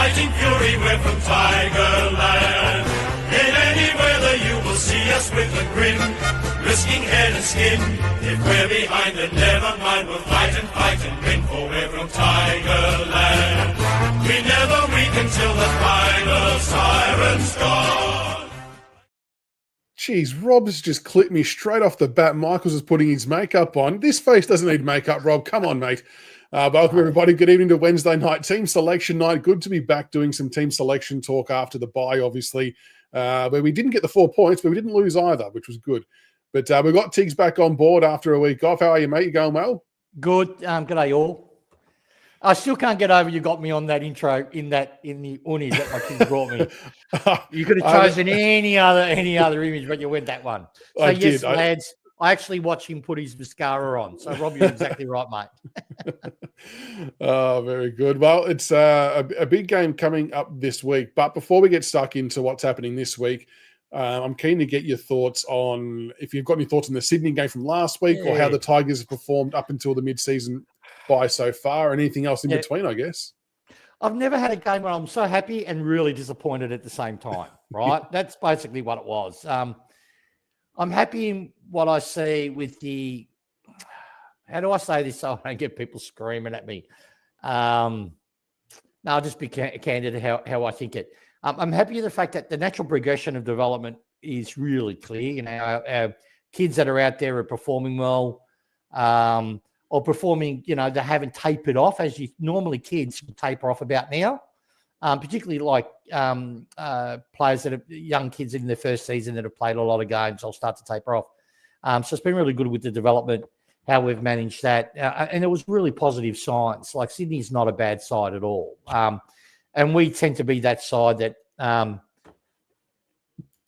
fighting fury, we're from Tigerland. In any weather you will see us with a grin, risking head and skin. If we're behind then never mind, we'll fight and win, for we're from Tigerland. We never weaken till the final siren's gone. Jeez, Rob's just clipped me straight off the bat. Michaels is putting his makeup on. This face doesn't need makeup, Rob. Come on, mate. Welcome, everybody. Good evening to Wednesday night, team selection night. Good to be back doing some team selection talk after the bye, obviously, where we didn't get the 4 points, but we didn't lose either, which was good. But we got Tiggs back on board after a week off. How are you, mate? You going well? Good. G'day, all. I still can't get over you got me on that intro in the unis that my kids brought me. You could have chosen any other image, but you went that one. So yes, lads, I actually watched him put his mascara on. So Rob, you're exactly right, mate. Oh, very good. Well, it's a big game coming up this week. But before we get stuck into what's happening this week, I'm keen to get your thoughts on, if you've got any thoughts on the Sydney game from last week, or how the Tigers have performed up until the mid-season bye so far, and anything else in between, I guess. I've never had a game where I'm so happy and really disappointed at the same time, right? That's basically what it was. I'm happy in what I see with the, how do I say this so I don't get people screaming at me? No, I'll just be candid how I think it. I'm happy with the fact that the natural progression of development is really clear. You know, our kids that are out there are performing well, or performing, you know, they haven't tapered off as you normally kids taper off about now, particularly like players that are young kids in their first season that have played a lot of games, they'll start to taper off. So it's been really good with the development, how we've managed that. And it was really positive signs. Like Sydney's not a bad side at all. And we tend to be that side that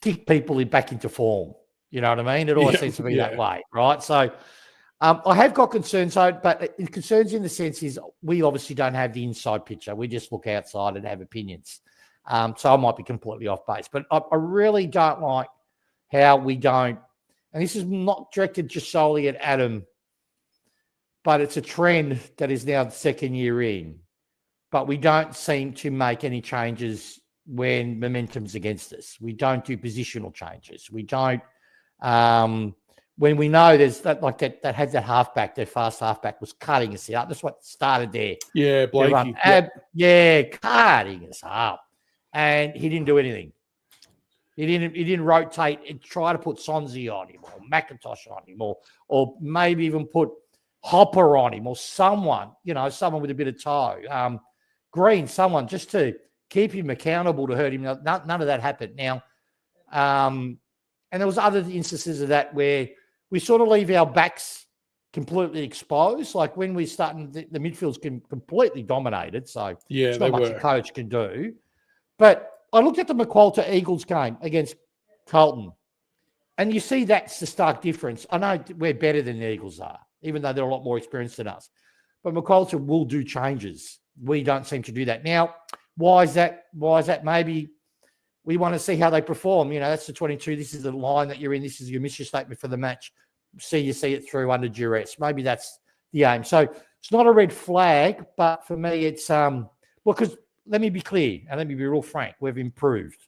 kick people back into form. You know what I mean? It always seems to be that way, right? So I have got concerns, but concerns in the sense is we obviously don't have the inside picture. We just look outside and have opinions. So I might be completely off base. But I really don't like how we don't, and this is not directed just solely at Adam, but it's a trend that is now the second year in. But we don't seem to make any changes when momentum's against us. We don't do positional changes. We don't, when we know there's that, like that had that halfback, that fast halfback was cutting us up. That's what started there. Yeah, Blakey. Cutting us up. And he didn't do anything. He didn't rotate and try to put Sonzi on him or McIntosh on him or maybe even put Hopper on him or someone, someone with a bit of toe. Green, someone just to keep him accountable to hurt him. None of that happened. Now, and there was other instances of that where we sort of leave our backs completely exposed. Like when we're starting, the midfield's completely dominated. So it's not much a coach can do. But I looked at the McQualter Eagles game against Carlton, and you see that's the stark difference. I know we're better than the Eagles are, even though they're a lot more experienced than us. But McQualter will do changes. We don't seem to do that. Now, why is that? Maybe we want to see how they perform. That's the 22. This is the line that you're in. This is your mission statement for the match. See it through under duress. Maybe that's the aim. So it's not a red flag, but for me, it's because let me be clear and let me be real frank. We've improved,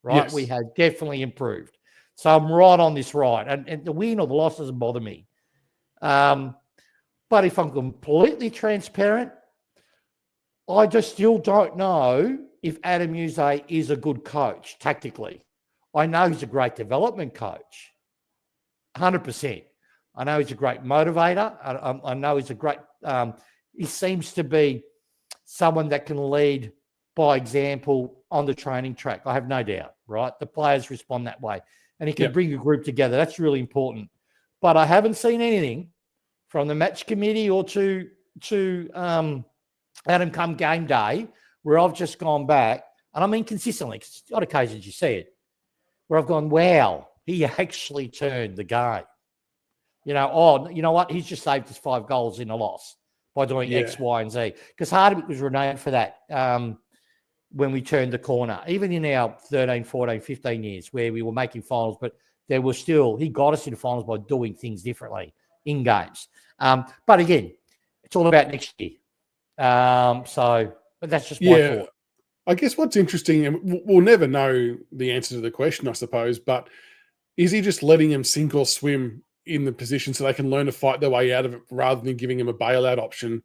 right? Yes. We have definitely improved. So I'm right on this ride, and the win or the loss doesn't bother me. But if I'm completely transparent, I just still don't know if Adam Yuzay is a good coach tactically. I know he's a great development coach, 100%. I know he's a great motivator. I know he's a great he seems to be someone that can lead by example on the training track. I have no doubt, right? The players respond that way. And he can bring a group together. That's really important. But I haven't seen anything from the match committee or to Adam come game day where I've just gone back, and I mean consistently, because on occasions you see it, where I've gone, wow, he actually turned the game. You know what? He's just saved us 5 goals in a loss by doing X, Y, and Z. Because part of it was renowned for that when we turned the corner, even in our 13, 14, 15 years where we were making finals, but there was still, he got us into finals by doing things differently in games. But again, it's all about next year. But that's just my thought. I guess what's interesting, and we'll never know the answer to the question, I suppose, but is he just letting him sink or swim in the position so they can learn to fight their way out of it rather than giving him a bailout option?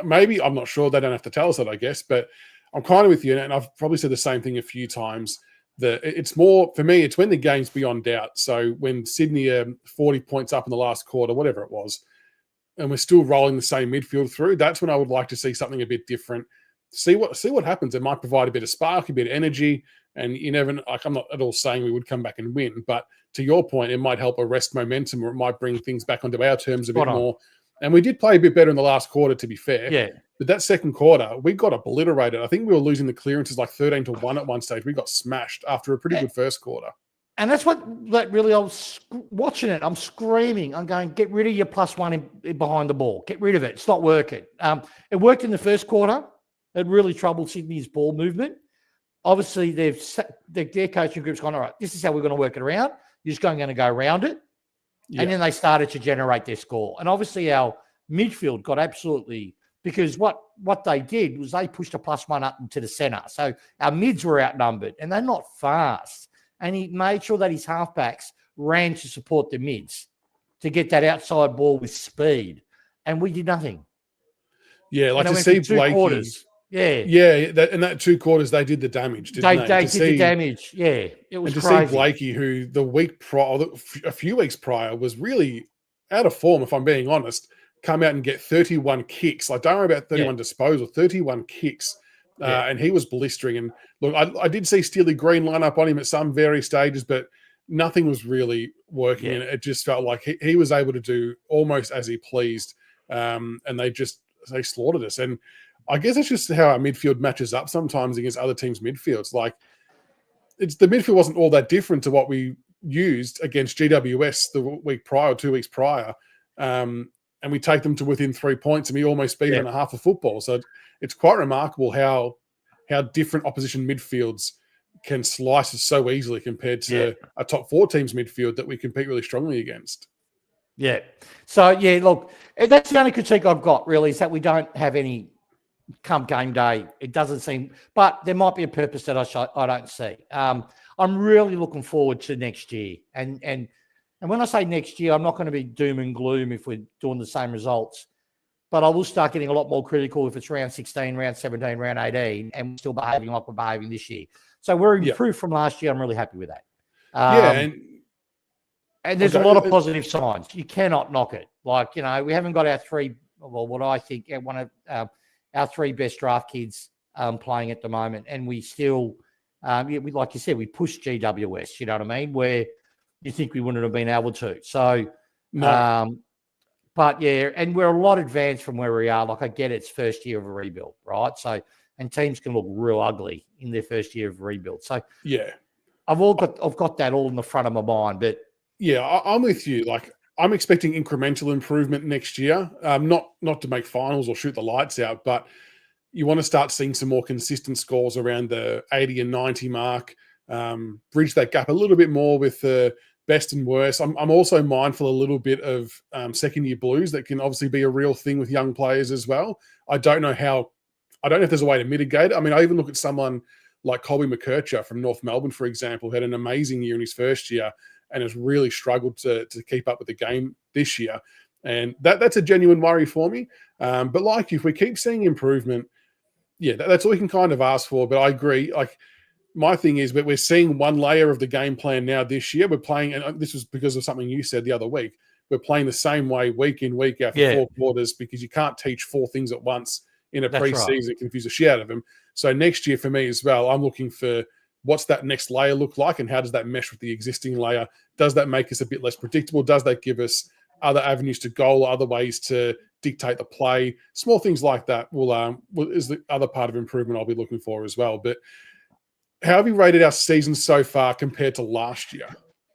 Maybe, I'm not sure. They don't have to tell us that, I guess, but I'm kind of with you, and I've probably said the same thing a few times. That it's more, for me, it's when the game's beyond doubt. So when Sydney are 40 points up in the last quarter, whatever it was, and we're still rolling the same midfield through, that's when I would like to see something a bit different. See what happens. It might provide a bit of spark, a bit of energy, and you never. Like, I'm not at all saying we would come back and win, but to your point, it might help arrest momentum, or it might bring things back onto our terms a bit more. And we did play a bit better in the last quarter, to be fair. Yeah. But that second quarter, we got obliterated. I think we were losing the clearances like 13-1 at one stage. We got smashed after a pretty good first quarter. And that's what really, I was watching it. I'm screaming. I'm going, get rid of your +1 behind the ball. Get rid of it. It's not working. It worked in the first quarter. It really troubled Sydney's ball movement. Obviously, their coaching group's gone, all right, this is how we're going to work it around. You're just going to go around it. Yeah. And then they started to generate their score. And obviously our midfield got absolutely, because what they did was they pushed a +1 up into the centre. So our mids were outnumbered and they're not fast. And he made sure that his halfbacks ran to support the mids to get that outside ball with speed. And we did nothing. Yeah, like to see Blakey. Yeah, that 2 quarters, they did the damage, didn't they? They did the damage, yeah. It was crazy. And to see Blakey, who the week prior, a few weeks prior, was really out of form, if I'm being honest, come out and get 31 kicks. Like, don't worry about 31 disposal, 31 kicks. And he was blistering. And look, I did see Steely Green line up on him at some various stages, but nothing was really working. And it just felt like he was able to do almost as he pleased. And they slaughtered us. And I guess it's just how our midfield matches up sometimes against other teams' midfields. Like, the midfield wasn't all that different to what we used against GWS the week prior, or 2 weeks prior. And we take them to within 3 points, and we almost beat them in a half of football. So it's quite remarkable how different opposition midfields can slice us so easily compared to a top 4 teams midfield that we compete really strongly against. Yeah. So, look, that's the only critique I've got, really, is that we don't have any come game day. It doesn't seem, but there might be a purpose that I don't see. I'm really looking forward to next year. And when I say next year, I'm not going to be doom and gloom if we're doing the same results, but I will start getting a lot more critical if it's round 16, round 17, round 18, and we're still behaving like we're behaving this year. So we're improved from last year. I'm really happy with that. And there's a lot of positive signs. You cannot knock it. Like, we haven't got our what I think one of our 3 best draft kids playing at the moment. And we still, like you said, we pushed GWS, you know what I mean? Where you think we wouldn't have been able to. So, but and we're a lot advanced from where we are. Like, I get it's first year of a rebuild, right? So, and teams can look real ugly in their first year of rebuild. So, I've got that all in the front of my mind. But I'm with you. Like, I'm expecting incremental improvement next year. Not to make finals or shoot the lights out, but you want to start seeing some more consistent scores around the 80 and 90 mark. Bridge that gap a little bit more with the best and worst. I'm also mindful a little bit of second-year blues that can obviously be a real thing with young players as well. I don't know if there's a way to mitigate it. I mean, I even look at someone like Colby McKercher from North Melbourne, for example, who had an amazing year in his first year and has really struggled to keep up with the game this year. And that's a genuine worry for me. But like, if we keep seeing improvement, that's all we can kind of ask for. But I agree. Like, my thing is that we're seeing one layer of the game plan now this year. We're playing, and this was because of something you said the other week, we're playing the same way week in, week out for 4 quarters, because you can't teach 4 things at once in a preseason. It confuse the shit out of them. So next year for me as well, I'm looking for what's that next layer look like, and how does that mesh with the existing layer? Does that make us a bit less predictable? Does that give us other avenues to goal, other ways to dictate the play? Small things like that is the other part of improvement I'll be looking for as well. But how have you rated our season so far compared to last year?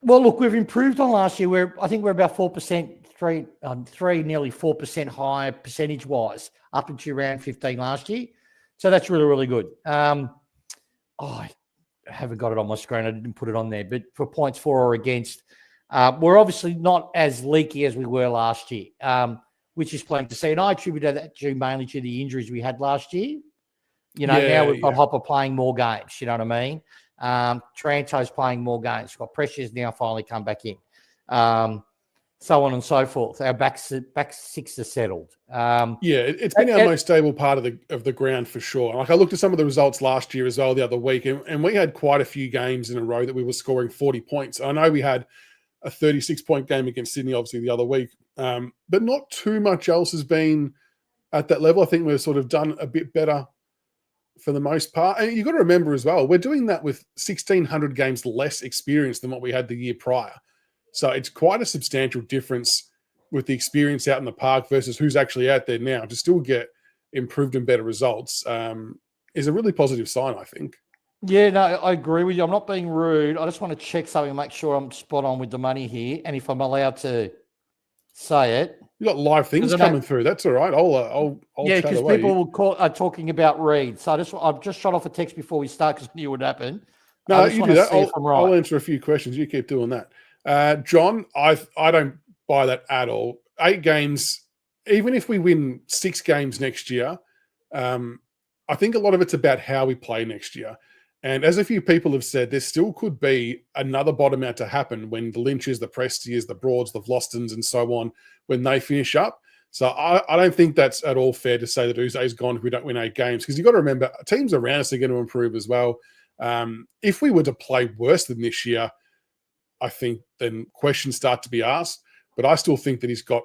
Well, look, we've improved on last year. I think we're about 4%, nearly 4% higher percentage-wise up into round 15 last year. So that's really, really good. I haven't got it on my screen. I didn't put it on there. But for points for or against, we're obviously not as leaky as we were last year, which is plain to see. And I attribute that mainly to the injuries we had last year. Now we've got Hopper playing more games. You know what I mean? Taranto's playing more games. We've got Precious now finally come back in. So on and so forth. Our back six are settled. It's been our most stable part of the ground for sure. Like I looked at some of the results last year as well the other week, and we had quite a few games in a row that we were scoring 40 points. I know we had a 36-point game against Sydney, obviously, the other week, but not too much else has been at that level. I think we've sort of done a bit better for the most part. And you've got to remember as well, we're doing that with 1,600 games less experience than what we had the year prior. So it's quite a substantial difference with the experience out in the park versus who's actually out there now to still get improved and better results is a really positive sign, I think. Yeah, no, I agree with you. I'm not being rude. I just want to check something and make sure I'm spot on with the money here. And if I'm allowed to say it. You got live things coming through. That's all right. I'll yeah, because people are talking about Reed. So I've just shot off a text before we start because I knew it would happen. No, you do that. I'll answer a few questions. You keep doing that. John, I don't buy that at all. 8 games, even if we win 6 games next year, I think a lot of it's about how we play next year. And as a few people have said, there still could be another bottom out to happen when the Lynches, the Prestiers, the Broads, the Vlostons, and so on, when they finish up. So I don't think that's at all fair to say that Uze's gone if we don't win 8 games, because you've got to remember, teams around us are going to improve as well. If we were to play worse than this year, I think then questions start to be asked. But I still think that he's got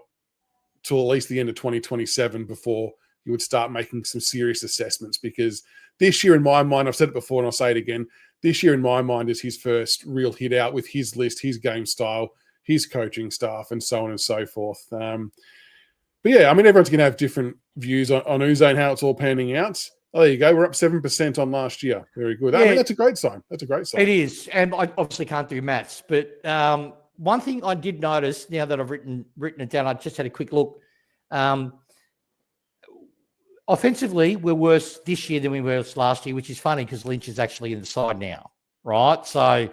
till at least the end of 2027 before you would start making some serious assessments, because this year in my mind, I've said it before and I'll say it again, this year in my mind is his first real hit out with his list, his game style, his coaching staff, and so on and so forth. But yeah, I mean, everyone's going to have different views on Uze and how it's all panning out. Oh, there you go. We're up 7% on last year. Very good. Yeah, I mean, that's a great sign. That's a great sign. It is. And I obviously can't do maths, but one thing I did notice now that I've written it down, I just had a quick look. Offensively, we're worse this year than we were last year, which is funny because Lynch is actually in the side now, right? So,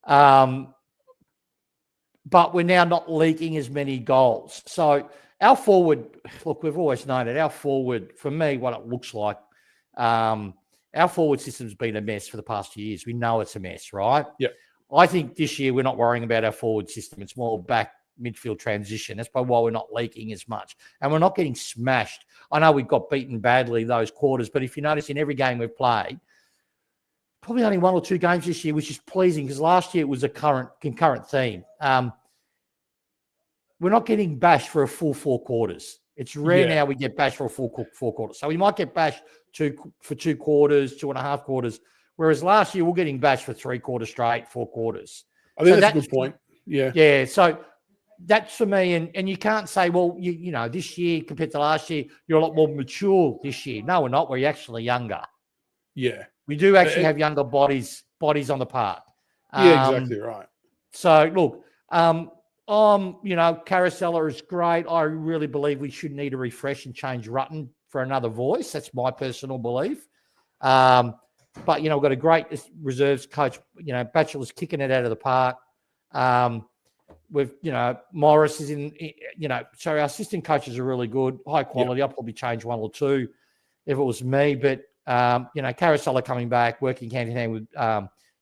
but we're now not leaking as many goals. So our forward, look, we've always known it. Our forward, for me, what it looks like, our forward system's been a mess for the past few years. We know it's a mess, right? Yeah. I think this year we're not worrying about our forward system. It's more back midfield transition. That's probably why we're not leaking as much. And we're not getting smashed. I know we got beaten badly those quarters, but if you notice in every game we've played, probably only 1 or 2 games this year, which is pleasing because last year it was a concurrent theme. We're not getting bashed for a full 4 quarters. It's rare now we get bashed for a full 4 quarters. So we might get bashed for 2 quarters, 2.5 quarters, whereas last year we're getting bashed for 3 quarters straight, 4 quarters. I think that's a good point. Yeah. Yeah. So that's for me. And you can't say, well, you know, this year compared to last year, you're a lot more mature this year. No, we're not. We're actually younger. Yeah. We do actually have younger bodies on the park. Yeah, exactly right. So, look, you know, Carousella is great. I really believe we should need a refresh and change Rutten for another voice. That's my personal belief. But, you know, we've got a great reserves coach. You know, Batchelor's kicking it out of the park. We've, you know, Morris is in, you know, so our assistant coaches are really good, high quality. Yep. I'll probably change 1 or 2 if it was me. But, you know, Carousella coming back, working hand in hand with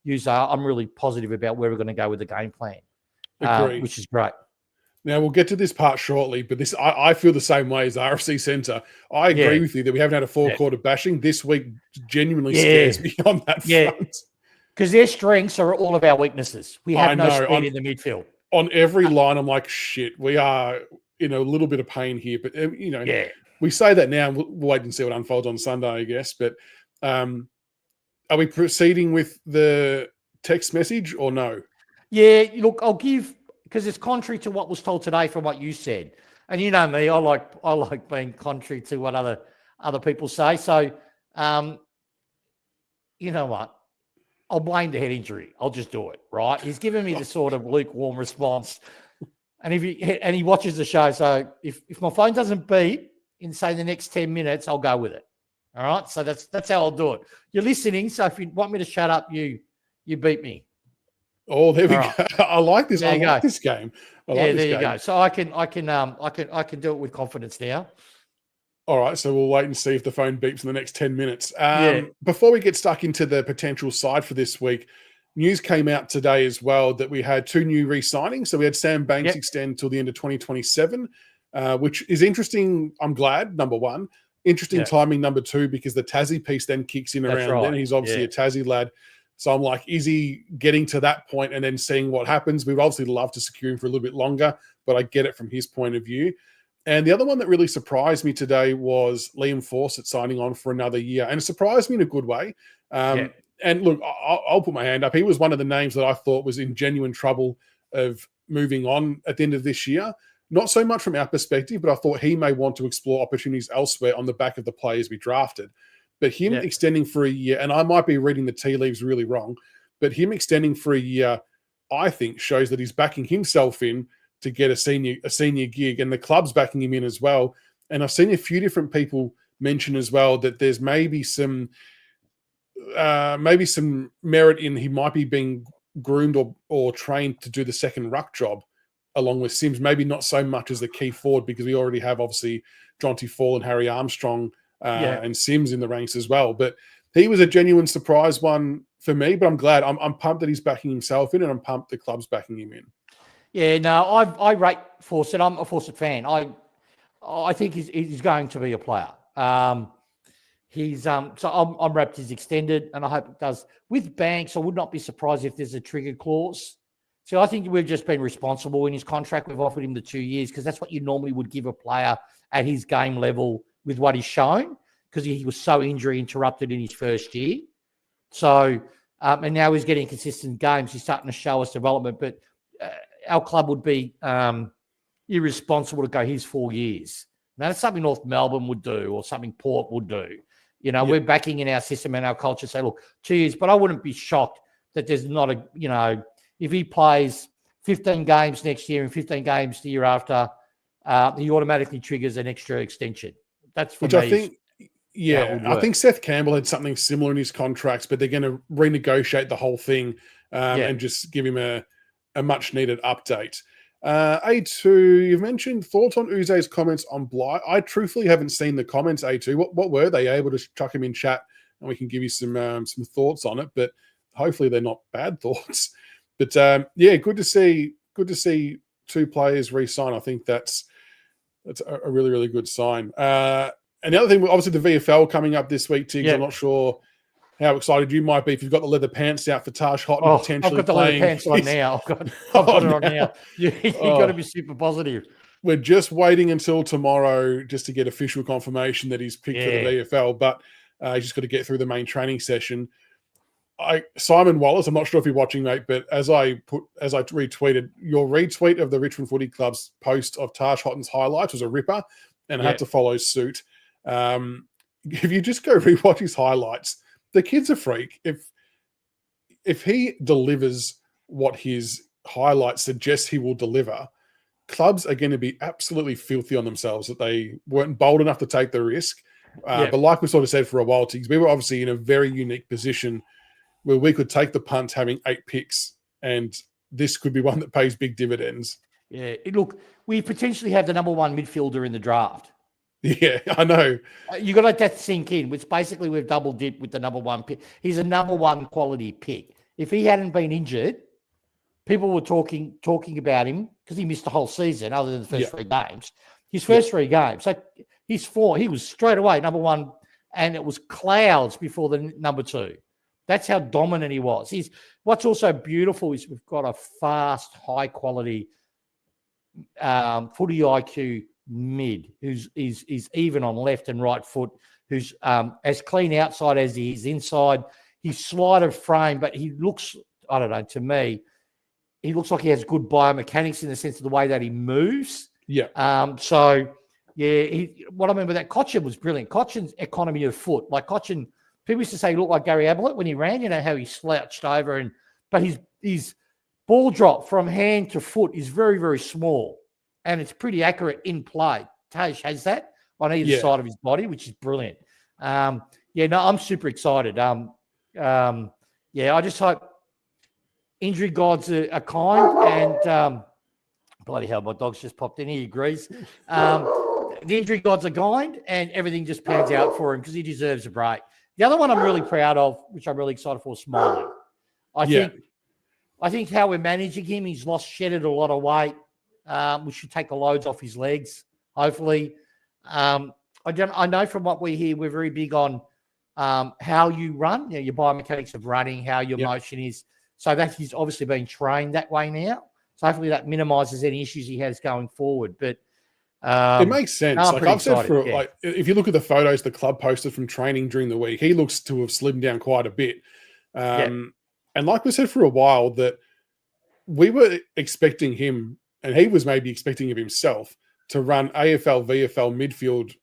Uze. I'm really positive about where we're going to go with the game plan, which is great. Now, we'll get to this part shortly, but this I feel the same way as the RFC Centre. I agree with you that we haven't had a 4-quarter bashing. This week genuinely scares me on that front. Because their strengths are all of our weaknesses. We have no speed in the midfield. On every line, I'm like, shit, we are in a little bit of pain here. But, you know, we say that now, and we'll wait and see what unfolds on Sunday, I guess. But are we proceeding with the text message or no? Yeah, look, I'll give, because it's contrary to what was told today from what you said. And you know me, I like being contrary to what other people say. So, you know what? I'll blame the head injury. I'll just do it, right? He's given me the sort of lukewarm response. And he watches the show. So if my phone doesn't beep in, say, the next 10 minutes, I'll go with it. All right? So that's how I'll do it. You're listening, so if you want me to shut up, you beat me. Oh, there we go. I like this. I like this game. There you go. So I can do it with confidence now. All right, so we'll wait and see if the phone beeps in the next 10 minutes. Yeah. Before we get stuck into the potential side for this week, news came out today as well that we had 2 new re-signings. So we had Sam Banks extend till the end of 2027, which is interesting. I'm glad, number one. Interesting timing, number two, because the Tassie piece then kicks in around then. He's obviously a Tassie lad. So I'm like, is he getting to that point and then seeing what happens? We'd obviously love to secure him for a little bit longer, but I get it from his point of view. And the other one that really surprised me today was Liam Fawcett signing on for another year. And it surprised me in a good way. And look, I'll put my hand up. He was one of the names that I thought was in genuine trouble of moving on at the end of this year. Not so much from our perspective, but I thought he may want to explore opportunities elsewhere on the back of the players we drafted. But him extending for a year, and I might be reading the tea leaves really wrong, but him extending for a year, I think, shows that he's backing himself in to get a senior gig, and the club's backing him in as well. And I've seen a few different people mention as well that there's maybe some merit in he might be being groomed or trained to do the second ruck job along with Sims, maybe not so much as the key forward, because we already have obviously Jonty Fall and Harry Armstrong and Sims in the ranks as well. But he was a genuine surprise one for me, but I'm glad. I'm pumped that he's backing himself in, and I'm pumped the club's backing him in. Yeah, no, I rate Fawcett. I'm a Fawcett fan. I think he's going to be a player. So I'm wrapped he's extended, and I hope it does. With Banks, I would not be surprised if there's a trigger clause. So I think we've just been responsible in his contract. We've offered him the 2 years because that's what you normally would give a player at his game level with what he's shown, because he was so injury interrupted in his first year. So, and now he's getting consistent games. He's starting to show us development, but our club would be irresponsible to go his 4 years. Now, that's something North Melbourne would do, or something Port would do. You know, we're backing in our system and our culture, say, look, 2 years, but I wouldn't be shocked that there's not a, you know, if he plays 15 games next year and 15 games the year after, he automatically triggers an extra extension. That's for which me. I think, I think Seth Campbell had something similar in his contracts, but they're going to renegotiate the whole thing and just give him a much needed update. A2, you've mentioned thoughts on Uze's comments on Blight. I truthfully haven't seen the comments, A2. What were they? Able to chuck him in chat and we can give you some thoughts on it, but hopefully they're not bad thoughts. But good to see 2 players re-sign. I think that's a really, really good sign. And the other thing, obviously the VFL coming up this week, Tiggs. I'm not sure how excited you might be if you've got the leather pants out for Taj Hotton potentially. I've got the leather pants on now. I've got it on now. You've got to be super positive. We're just waiting until tomorrow just to get official confirmation that he's picked for the VFL, but he's just got to get through the main training session. Simon Wallace, I'm not sure if you're watching, mate, but as I retweeted, your retweet of the Richmond Footy Club's post of Taj Hotton's highlights was a ripper, and I had to follow suit. If you just go rewatch his highlights, the kid's a freak. If he delivers what his highlights suggest he will deliver, clubs are going to be absolutely filthy on themselves that they weren't bold enough to take the risk. But like we sort of said for a while, Tiggs, we were obviously in a very unique position where we could take the punt having 8 picks, and this could be one that pays big dividends. Yeah, look, we potentially have the number 1 midfielder in the draft. Yeah, I know. You got to let that sink in, which basically we've double dipped with the number 1 pick. He's a number 1 quality pick. If he hadn't been injured, people were talking about him because he missed the whole season other than the first 3 games. His first 3 games. So he was straight away number 1, and it was clouds before the number 2. That's how dominant he was. What's also beautiful is we've got a fast, high-quality footy IQ mid who's even on left and right foot, who's as clean outside as he is inside. He's slight of frame, but he looks, I don't know, to me, he looks like he has good biomechanics in the sense of the way that he moves. Yeah. What I mean by that, Cochin was brilliant. Cochin's economy of foot, like Cochin, people used to say he looked like Gary Ablett when he ran, you know, how he slouched over, but his ball drop from hand to foot is very, very small, and it's pretty accurate in play. Taj has that on either side of his body, which is brilliant. I'm super excited. I just hope injury gods are kind, and bloody hell, my dog's just popped in. He agrees. the injury gods are kind and everything just pans out for him because he deserves a break. The other one I'm really proud of, which I'm really excited for, is Smiling. I think how we're managing him, he's shedded a lot of weight. We should take the loads off his legs, hopefully. I know from what we hear, we're very big on how you run, your biomechanics of running, how your motion is. So that he's obviously been trained that way now. So hopefully that minimises any issues he has going forward. But it makes sense. No, like I've said like if you look at the photos the club posted from training during the week, he looks to have slimmed down quite a bit. And like we said for a while, that we were expecting him, and he was maybe expecting of himself, to run AFL, VFL midfield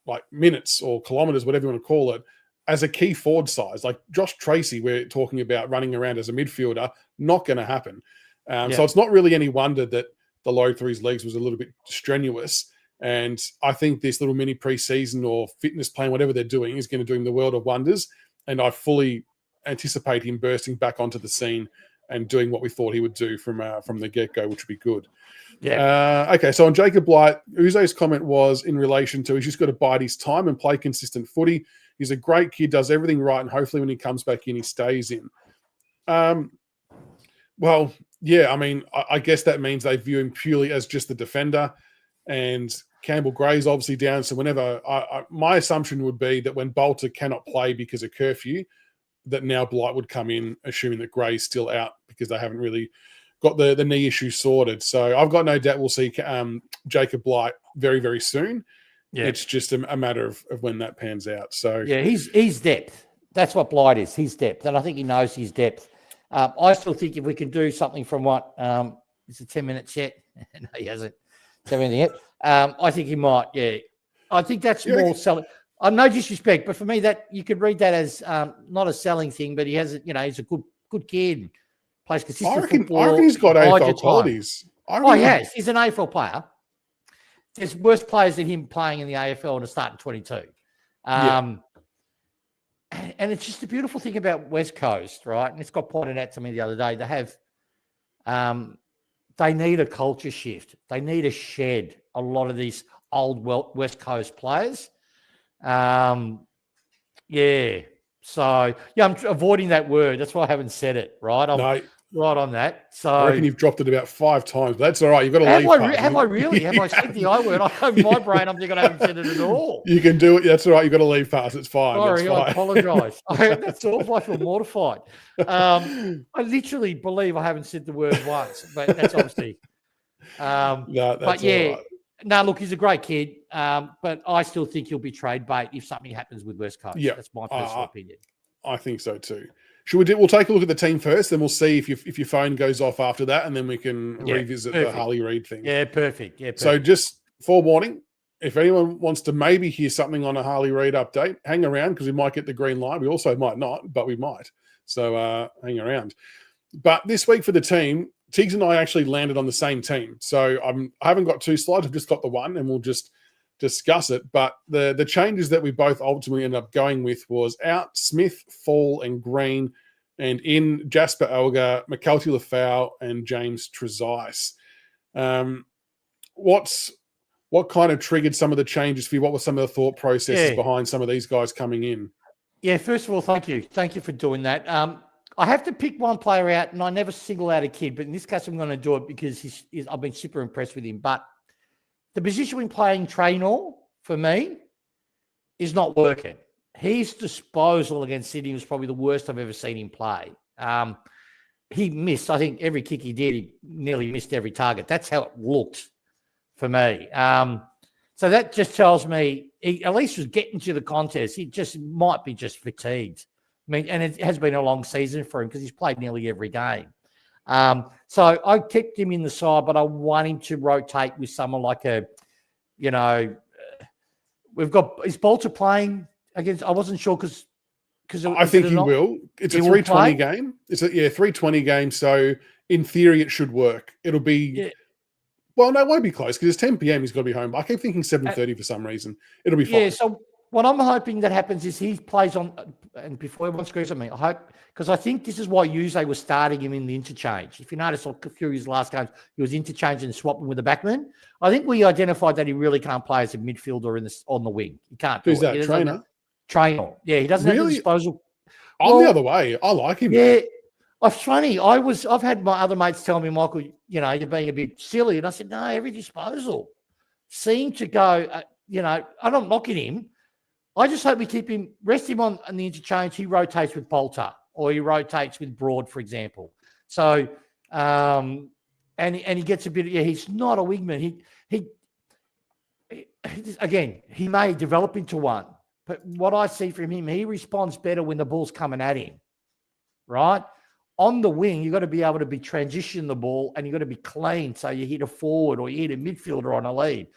like minutes or kilometers, whatever you want to call it, as a key forward size. Like Josh Tracy, we're talking about running around as a midfielder, not going to happen. So it's not really any wonder that the load through his legs was a little bit strenuous. And I think this little mini preseason or fitness plan, whatever they're doing, is going to do him the world of wonders. And I fully anticipate him bursting back onto the scene and doing what we thought he would do from the get-go, which would be good. Okay, so on Jacob Blight, Uzo's comment was in relation to he's just got to bide his time and play consistent footy. He's a great kid, does everything right, and hopefully when he comes back in, he stays in. Well, yeah, I mean, I guess that means they view him purely as just the defender, and Campbell Gray's obviously down. So whenever my assumption would be that when Bolter cannot play because of curfew, that now Blight would come in, assuming that Gray's still out because they haven't really got the knee issue sorted. So I've got no doubt we'll see Jacob Blight very, very soon. Yeah. It's just a matter of when that pans out. So yeah, he's depth. That's what Blight is. He's depth, and I think he knows his depth. I still think if we can do something from what is it 10 minutes yet? No, he hasn't said anything yet. I think he might. Yeah, I think that's more selling. No disrespect, but for me, that you could read that as not a selling thing, but he has, he's a good kid, plays consistent football. I reckon he's got AFL qualities. He has. He's an AFL player. There's worse players than him playing in the AFL in a starting 22. And it's just a beautiful thing about West Coast, right? And it's got pointed out to me the other day. They have, they need a culture shift. They need to shed a lot of these old West Coast players. So I'm avoiding that word. That's why I haven't said it. Right, I'm right on that. So I reckon you've dropped it about 5 times. But that's all right. You've got to leave. Have I really? Have I said the I word? In my brain, I'm thinking I haven't said it at all. You can do it. That's all right. You've got to leave fast. It's fine. Sorry, I apologise. That's awful. I feel mortified. I literally believe I haven't said the word once, but that's obviously. But yeah. Right. No, look, he's a great kid, but I still think he'll be trade bait if something happens with West Coast. Yeah, that's my personal opinion. I think so too. We'll take a look at the team first, then we'll see if your phone goes off after that, and then we can revisit the Harley Reed thing. Yeah, perfect. Yeah, perfect. So just forewarning, if anyone wants to maybe hear something on a Harley Reed update, hang around because we might get the green light. We also might not, but we might. So hang around. But this week for the team, Tiggs and I actually landed on the same team. So I haven't got 2 slides. I've just got the one, and we'll just discuss it. But the changes that we both ultimately ended up going with was out Smith, Fall, and Green, and in Jasper Alger, McKelty Lafau, and James Trezise. What kind of triggered some of the changes for you? What were some of the thought processes behind some of these guys coming in? Yeah, first of all, thank you. Thank you for doing that. I have to pick one player out, and I never single out a kid, but in this case, I'm going to do it because I've been super impressed with him. But the position when playing Traynor, for me, is not working. His disposal against Sydney was probably the worst I've ever seen him play. He missed, I think, every kick he did. He nearly missed every target. That's how it looked for me. So that just tells me he at least was getting to the contest. He just might be just fatigued. I mean, and it has been a long season for him because he's played nearly every game. So I kept him in the side, but I want him to rotate with someone like we've got, is Bolter playing against, I wasn't sure because I think he will. It's a 320 game. It's a 320 game. So in theory, it should work. It'll be, well, no, it won't be close because it's 10 p.m. He's got to be home. I keep thinking 7:30 for some reason. It'll be fine. Yeah, so what I'm hoping that happens is he plays on, and before everyone screws at me, I hope, because I think this is why Uze was starting him in the interchange. If you notice, a few of his last games, he was interchanging and swapping with the backman. I think we identified that he really can't play as a midfielder on the wing. He can't do Who's it. that, Trainer? Trainer. Yeah, he doesn't have the disposal. I'm the other way. I like him. Yeah. It's funny. I've had my other mates tell me, Michael, you're being a bit silly. And I said, no, every disposal seemed to go, I'm not knocking him. I just hope we keep him, rest him on the interchange. He rotates with Bolter or he rotates with Broad, for example. So, and he gets a bit, he's not a wingman. He again, he may develop into one, but what I see from him, he responds better when the ball's coming at him, right? On the wing, you've got to be able to transition the ball and you've got to be clean. So you hit a forward or you hit a midfielder on a lead.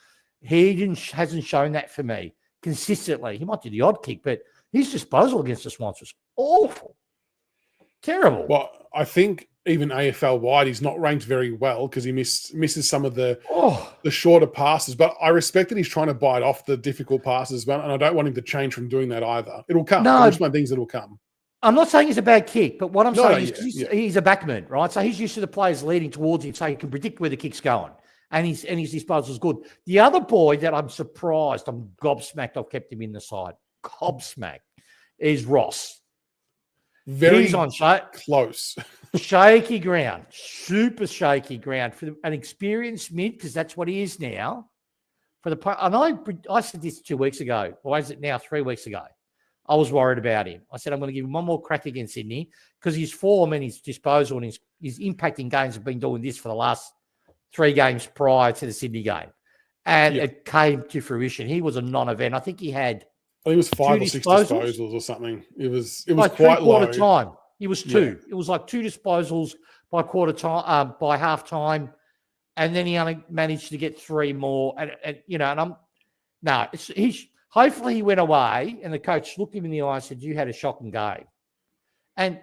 He hasn't shown that for me consistently. He might do the odd kick, but his disposal against the Swans was awful. Terrible. Well, I think even AFL wide, he's not ranked very well because he misses some of the shorter passes. But I respect that he's trying to bite off the difficult passes, and I don't want him to change from doing that either. It'll come. No, There's one things that'll come. I'm not saying he's a bad kick, but what I'm saying is he's a backman, right? So he's used to the players leading towards him, so he can predict where the kick's going. And his disposal is good. The other boy that I'm surprised, I'm gobsmacked, I've kept him in the side, gobsmacked, is Ross. He's on close. Shaky ground, super shaky ground for an experienced mid, because that's what he is now. And I said this 2 weeks ago, or is it now 3 weeks ago? I was worried about him. I said, I'm going to give him one more crack against Sydney because his form and his disposal and his impact in games have been doing this for the last 3 games prior to the Sydney game. And it came to fruition. He was a non-event. I think he had 5 or 6 disposals or something. It was quite low. Time. He was 2. Yeah. It was like 2 disposals by quarter time, by half time. And then he only managed to get 3 more. Hopefully he went away and the coach looked him in the eye and said, you had a shocking game. And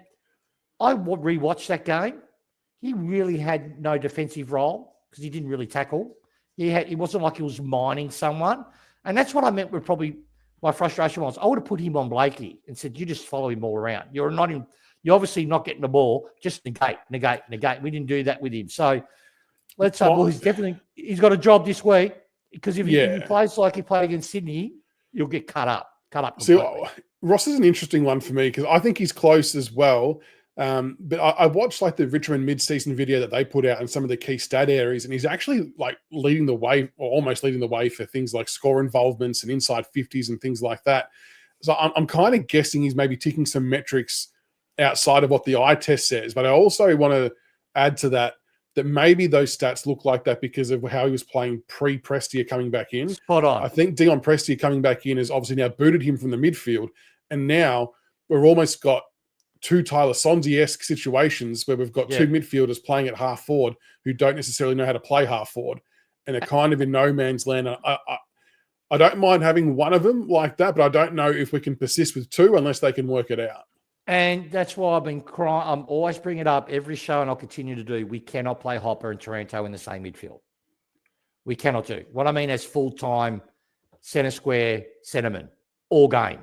I rewatched that game. He really had no defensive role because he didn't really tackle. It wasn't like he was mining someone. And that's what I meant with probably my frustration was. I would have put him on Blakey and said, you just follow him all around. You're obviously not getting the ball. Just negate. We didn't do that with him. So let's say, he's got a job this week because if he plays like he played against Sydney, you'll get cut up. See, Ross is an interesting one for me because I think he's close as well. But I watched like the Richmond mid-season video that they put out and some of the key stat areas, and he's actually like leading the way or almost leading the way for things like score involvements and inside 50s and things like that. So I'm kind of guessing he's maybe ticking some metrics outside of what the eye test says. But I also want to add to that maybe those stats look like that because of how he was playing pre-Prestia coming back in. Spot on. I think Dion Prestia coming back in has obviously now booted him from the midfield, and now we've almost got 2 Tyler Sonzi-esque situations where we've got 2 midfielders playing at half forward who don't necessarily know how to play half forward, and they're kind of in no man's land. I don't mind having one of them like that, but I don't know if we can persist with 2 unless they can work it out. And that's why I've been crying. I'm always bringing it up every show, and I'll continue to do. We cannot play Hopper and Taranto in the same midfield. We cannot do. What I mean is full-time centre square centreman all game.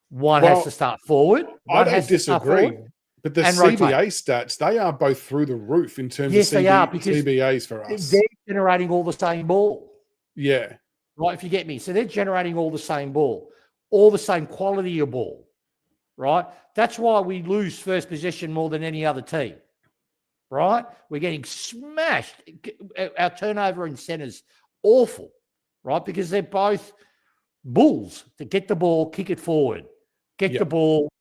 One has to start forward. I don't disagree. But the CBA stats, they are both through the roof in terms of CBAs for us. They're generating all the same ball. Yeah. Right, if you get me. So they're generating all the same ball, all the same quality of ball. Right? That's why we lose first possession more than any other team. Right? We're getting smashed. Our turnover in centres, awful. Right? Because they're both bulls to get the ball, kick it forward. Get the ball,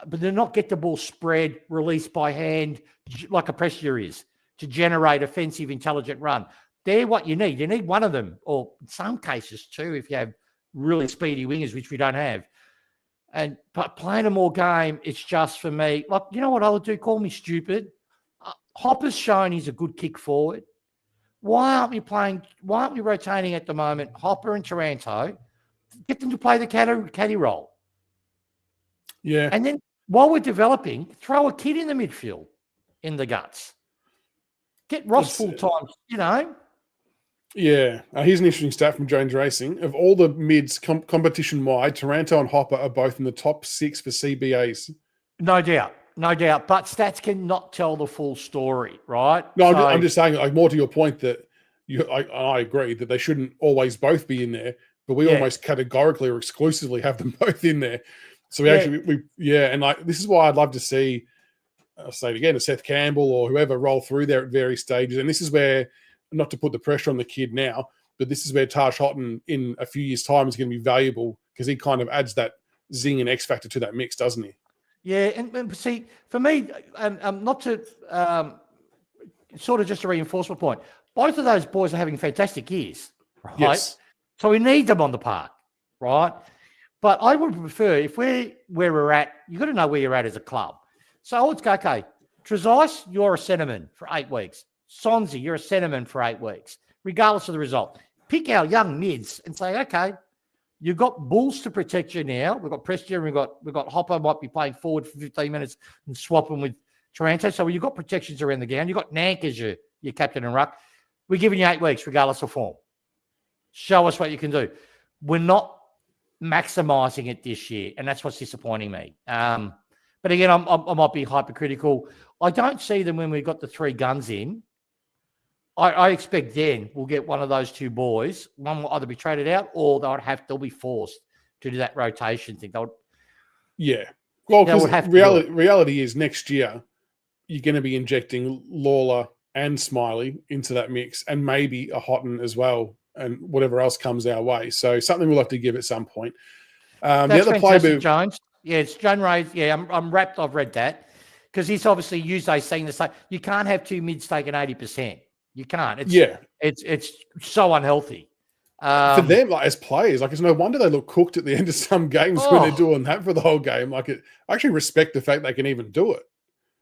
but they're not get the ball spread, released by hand, like a pressure is, to generate offensive, intelligent run. They're what you need. You need one of them, or in some cases 2, if you have really speedy wingers, which we don't have. But playing a more game, it's just for me. Like, you know what I would do? Call me stupid. Hopper's shown he's a good kick forward. Why aren't we rotating at the moment? Hopper and Taranto, get them to play the caddy role. Yeah. And then while we're developing, throw a kid in the midfield in the guts. Get Ross full time, Yeah. Here's an interesting stat from Jones Racing. Of all the mids competition-wide, Taranto and Hopper are both in the top 6 for CBAs. No doubt. No doubt. But stats cannot tell the full story, right? No, I'm just saying, like, more to your point that I agree that they shouldn't always both be in there, but we almost categorically or exclusively have them both in there. So and like, this is why I'd love to see, I'll say it again, a Seth Campbell or whoever roll through there at various stages. And this is where, not to put the pressure on the kid now, but this is where Taj Hotton in a few years' time is going to be valuable because he kind of adds that zing and X factor to that mix, doesn't he? Yeah, and see, for me, not to sort of just a reinforcement point, both of those boys are having fantastic years, right? Yes. So we need them on the park, right? But I would prefer, if we're where we're at, you've got to know where you're at as a club. So let's go, okay, Trezise, you're a centreman for 8 weeks. Sonzi, you're a centreman for 8 weeks, regardless of the result. Pick our young mids and say, okay, you've got Bulls to protect you now. We've got Prestia, and we've got Hopper might be playing forward for 15 minutes and swapping with Taranto. So you've got protections around the ground. You've got Nank as your captain and ruck. We're giving you 8 weeks, regardless of form. Show us what you can do. We're not maximising it this year, and that's what's disappointing me. But again, I might be hypercritical. I don't see them when we've got the 3 guns in. I expect then we'll get one of those 2 boys. One will either be traded out or they'll be forced to do that rotation thing. Yeah. Well, because reality is next year you're going to be injecting Lawler and Smiley into that mix and maybe a Hotton as well and whatever else comes our way. So something we'll have to give at some point. The other player, Jones. Yeah, it's John Ray. Yeah, I'm wrapped. I've read that because he's obviously used those saying the same. You can't have 2 mids taking 80%. You can't. It's so unhealthy. For them, like as players, like it's no wonder they look cooked at the end of some games when they're doing that for the whole game. Like I actually respect the fact they can even do it.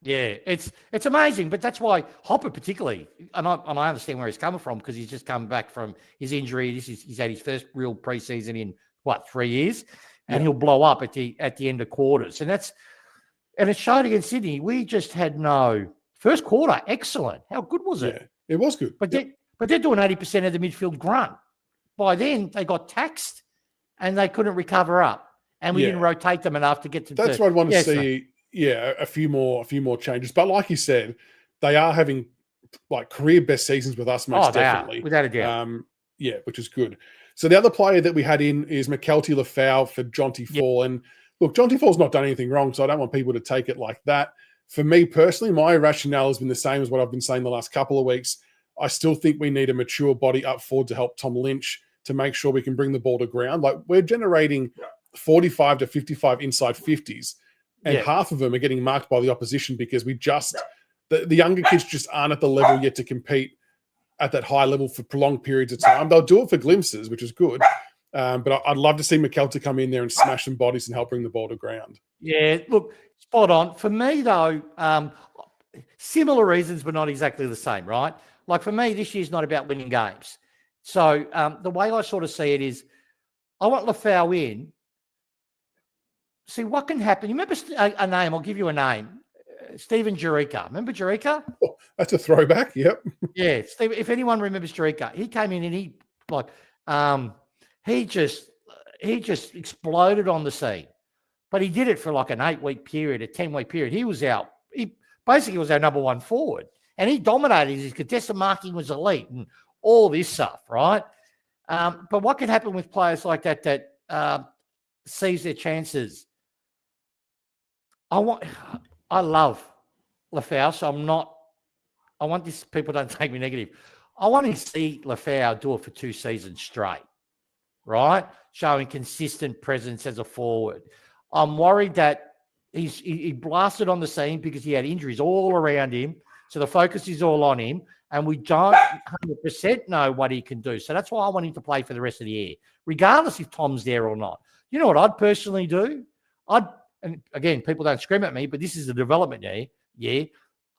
Yeah, it's amazing, but that's why Hopper particularly, and I understand where he's coming from because he's just come back from his injury. He's had his first real preseason in 3 years, and he'll blow up at the end of quarters, and it showed against Sydney. We just had no first quarter. Excellent. How good was it? It was good. But they're doing 80% of the midfield grunt. By then, they got taxed and they couldn't recover up. And we didn't rotate them enough to get to That's what I'd want to see. Yeah, a few more changes. But like you said, they are having like career best seasons with us, most definitely. Without a doubt. Which is good. So the other player that we had in is McKelty Lafau for Jonty Fall. And look, Jonty Fall's not done anything wrong, so I don't want people to take it like that. For me personally, my rationale has been the same as what I've been saying the last couple of weeks. I still think we need a mature body up forward to help Tom Lynch to make sure we can bring the ball to ground. Like we're generating 45 to 55 inside 50s, and half of them are getting marked by the opposition because we just the younger kids just aren't at the level yet to compete at that high level for prolonged periods of time. They'll do it for glimpses, which is good. But I'd love to see McKelty come in there and smash some bodies and help bring the ball to ground. Yeah, look, spot on. For me, though, similar reasons, but not exactly the same, right? Like for me, this year's not about winning games. So the way I sort of see it is I want Lafau in. See what can happen. You remember a name? I'll give you a name. Stephen Jurica. Remember Jurica? Oh, that's a throwback. Yep. Yeah. Steve, if anyone remembers Jurica, he came in and he just exploded on the scene. But he did it for like an 8-week period, a 10-week period. He basically was our number one forward. And he dominated. His contested marking was elite and all this stuff, right? But what can happen with players like that seize their chances? I love Lafau, so I want this, people don't take me negative. I want to see Lafau do it for 2 seasons straight, right? Showing consistent presence as a forward. I'm worried that he blasted on the scene because he had injuries all around him. So the focus is all on him, and we don't 100% know what he can do. So that's why I want him to play for the rest of the year, regardless if Tom's there or not. You know what I'd personally do? And again, people don't scream at me, but this is a development year. Yeah.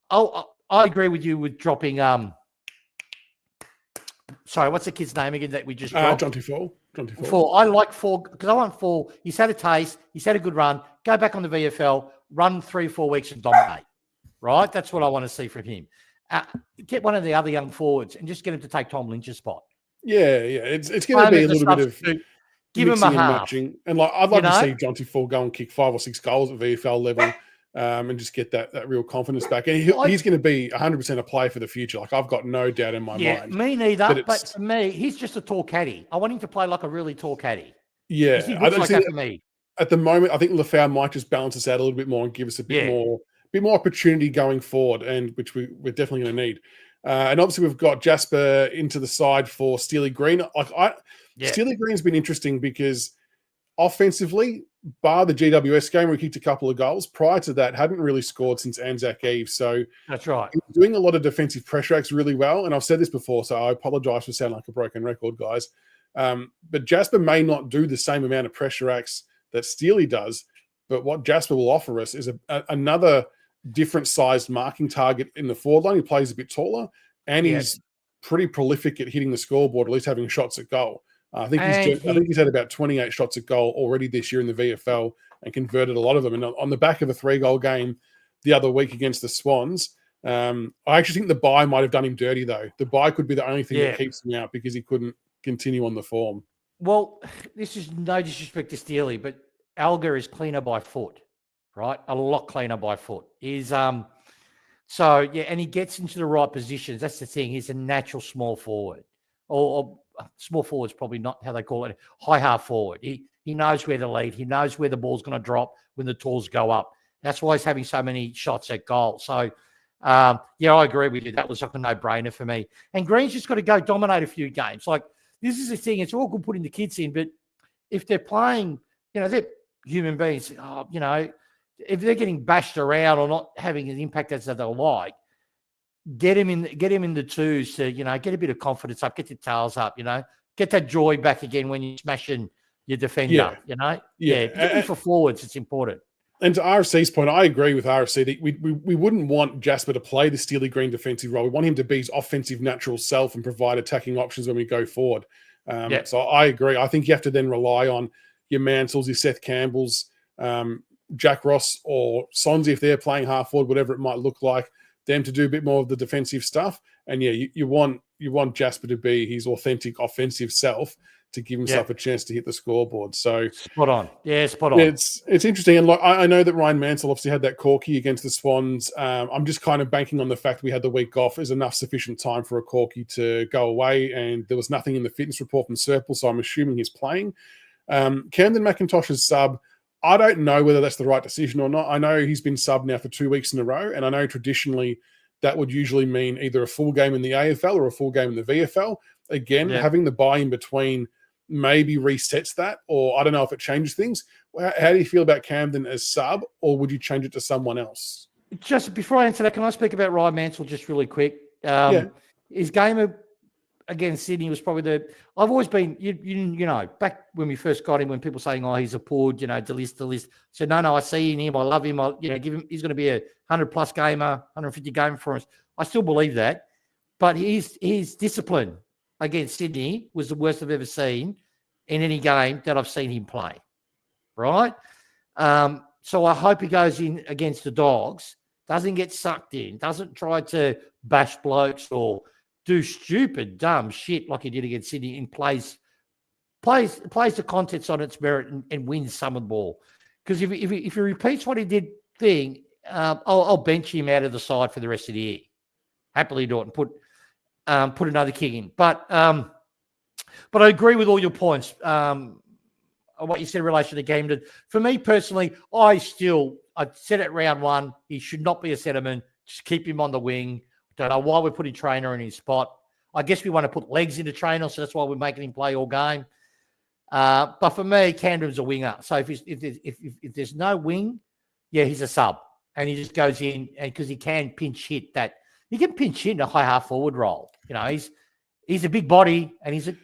I agree with you with dropping sorry, what's the kid's name again that we just dropped? Jonty Fall. Fall. I like Fall because I want Fall. He's had a taste. He's had a good run. Go back on the VFL, run 3-4 weeks and dominate. Right? That's what I want to see from him. Get one of the other young forwards and just get him to take Tom Lynch's spot. Yeah. It's going to be a little bit of give him a mixing and half. matching. And like, I'd love to see Jonty Fall go and kick 5 or 6 goals at VFL level. And just get that real confidence back. And he's going to be 100% a player for the future. Like, I've got no doubt in my mind. Me neither. But for me, he's just a tall caddy. I want him to play like a really tall caddy. Yeah. He looks like that for me. At the moment, I think Lafau might just balance us out a little bit more and give us a bit more opportunity going forward, and which we're definitely going to need. And obviously, we've got Jasper into the side for Steely Green. Steely Green's been interesting because offensively, bar the GWS game where he kicked a couple of goals, prior to that, hadn't really scored since Anzac Eve. So that's right. He's doing a lot of defensive pressure acts really well. And I've said this before, so I apologize for sounding like a broken record, guys. But Jasper may not do the same amount of pressure acts that Steely does, but what Jasper will offer us is another different sized marking target in the forward line. He plays a bit taller, and he's pretty prolific at hitting the scoreboard, at least having shots at goal. I think he's had about 28 shots at goal already this year in the VFL and converted a lot of them. And on the back of a 3-goal game the other week against the Swans, I actually think the bye might have done him dirty, though. The bye could be the only thing that keeps him out because he couldn't continue on the form. Well, this is no disrespect to Steely, but Alger is cleaner by foot, right? A lot cleaner by foot. And he gets into the right positions. That's the thing. He's a natural small forward. Or small forward's probably not how they call it, high half forward. He knows where to lead. He knows where the ball's going to drop when the tools go up. That's why he's having so many shots at goal. So, I agree with you. That was like a no-brainer for me. And Green's just got to go dominate a few games. Like, this is the thing. It's all good putting the kids in, but if they're playing, they're human beings. If they're getting bashed around or not having an impact as they like, get him in the twos to, get a bit of confidence up, get your tails up, get that joy back again when you're smashing your defender, Particularly for forwards, it's important. And to RFC's point, I agree with RFC that we wouldn't want Jasper to play the Steely Green defensive role. We want him to be his offensive natural self and provide attacking options when we go forward. So I agree. I think you have to then rely on your Mansells, your Seth Campbells, Jack Ross or Sonzi, if they're playing half forward, whatever it might look like, them to do a bit more of the defensive stuff. And you want Jasper to be his authentic offensive self to give himself a chance to hit the scoreboard. So spot on. Yeah, spot on. It's interesting. And I know that Rhyan Mansell obviously had that corky against the Swans. I'm just kind of banking on the fact we had the week off as enough sufficient time for a corky to go away. And there was nothing in the fitness report from Serple, so I'm assuming he's playing. Camden McIntosh's sub, I don't know whether that's the right decision or not. I know he's been subbed now for 2 weeks in a row, and I know traditionally that would usually mean either a full game in the AFL or a full game in the VFL. Again, having the bye in between maybe resets that, or I don't know if it changes things. How do you feel about Camden as sub, or would you change it to someone else? Just before I answer that, can I speak about Rhyan Mansell just really quick? His game against Sydney was probably I've always been, back when we first got him, when people saying, oh, he's a poor, the list. So no, I see in him, I love him, give him, he's going to be a 100-plus gamer, 150 gamer for us. I still believe that. But his discipline against Sydney was the worst I've ever seen in any game that I've seen him play, right? So I hope he goes in against the Dogs, doesn't get sucked in, doesn't try to bash blokes or do stupid, dumb shit like he did against Sydney, and plays the contents on its merit and wins some of the ball. Because if he repeats what he did I'll bench him out of the side for the rest of the year. Happily do it and put another kick in. But I agree with all your points on what you said in relation to Camden. For me personally, I said it round one, he should not be a centreman. Just keep him on the wing. Don't know why we're putting Trainer in his spot. I guess we want to put legs into Trainer, so that's why we're making him play all game. But for me, Camden's a winger. So if there's no wing, he's a sub. And he just goes in because he can pinch hit that. He can pinch hit in a high half forward role. He's a big body and he's a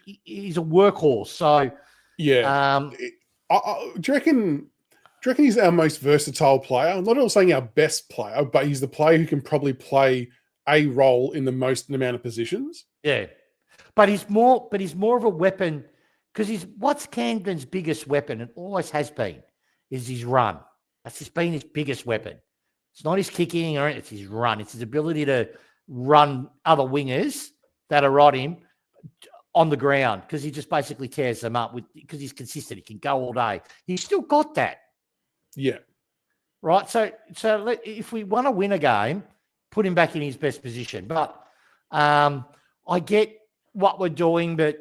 workhorse. So do you reckon he's our most versatile player? I'm not saying our best player, but he's the player who can probably play a role in the most amount of positions. Yeah. But he's more of a weapon because what's Camden's biggest weapon, and always has been, is his run. That's just been his biggest weapon. It's not his kicking or it's his run. It's his ability to run other wingers that are on him on the ground because he just basically tears them up because he's consistent. He can go all day. He's still got that. Yeah. Right. So if we want to win a game, put him back in his best position. But I get what we're doing, but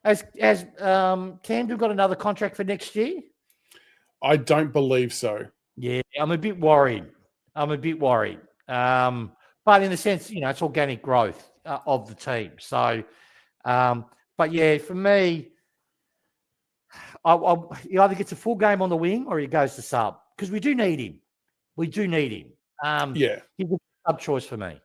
has Camden got another contract for next year? I don't believe so. Yeah, I'm a bit worried. But in the sense, it's organic growth of the team. So, but yeah, for me, he either gets a full game on the wing or he goes to sub because we do need him. Yeah. He's a sub choice for me.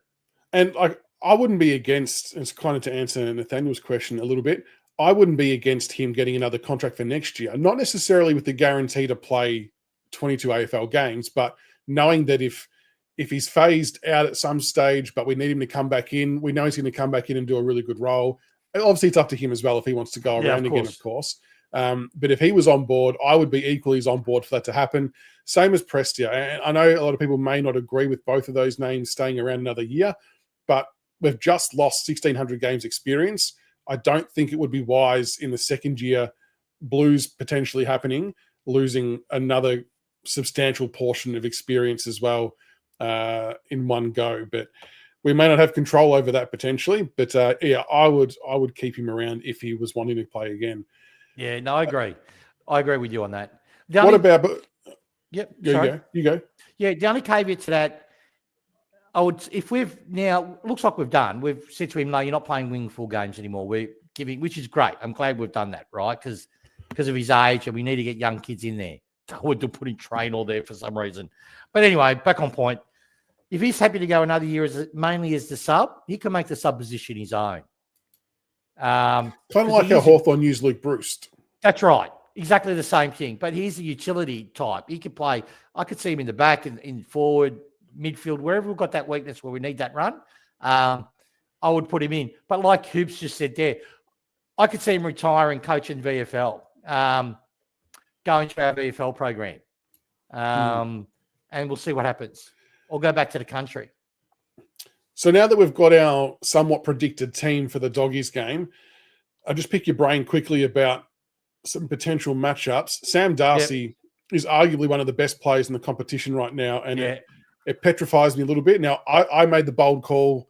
And I wouldn't be against, it's kind of to answer Nathaniel's question a little bit, I wouldn't be against him getting another contract for next year. Not necessarily with the guarantee to play 22 AFL games, but knowing that if he's phased out at some stage, but we need him to come back in, we know he's going to come back in and do a really good role. And obviously, it's up to him as well if he wants to go around again, of course. But if he was on board, I would be equally as on board for that to happen. Same as Prestia. And I know a lot of people may not agree with both of those names staying around another year, but we've just lost 1,600 games experience. I don't think it would be wise in the second year, Blues potentially happening, losing another substantial portion of experience as well in one go. But we may not have control over that potentially. But yeah, I would keep him around if he was wanting to play again. Yeah, no, I agree. I agree with you on that. What about? Yep. You go. Yeah, the only caveat to that, if we've now looks like we've said to him, no, you're not playing wing full games anymore. We're giving, which is great. I'm glad we've done that, right? Because of his age, and we need to get young kids in there. We're putting Traynor there for some reason. But anyway, back on point. If he's happy to go another year mainly as the sub, he can make the sub position his own. Kind of like how Hawthorn used Luke Bruce. That's right. Exactly the same thing. But he's a utility type. He could play. I could see him in the back and in forward, midfield, wherever we've got that weakness where we need that run. I would put him in. But like Hoops just said there, I could see him retiring, coaching VFL, going to our VFL program. And we'll see what happens. Or go back to the country. So now that we've got our somewhat predicted team for the Doggies game, I'll just pick your brain quickly about some potential matchups. Sam Darcy is arguably one of the best players in the competition right now, and it petrifies me a little bit. Now, I made the bold call,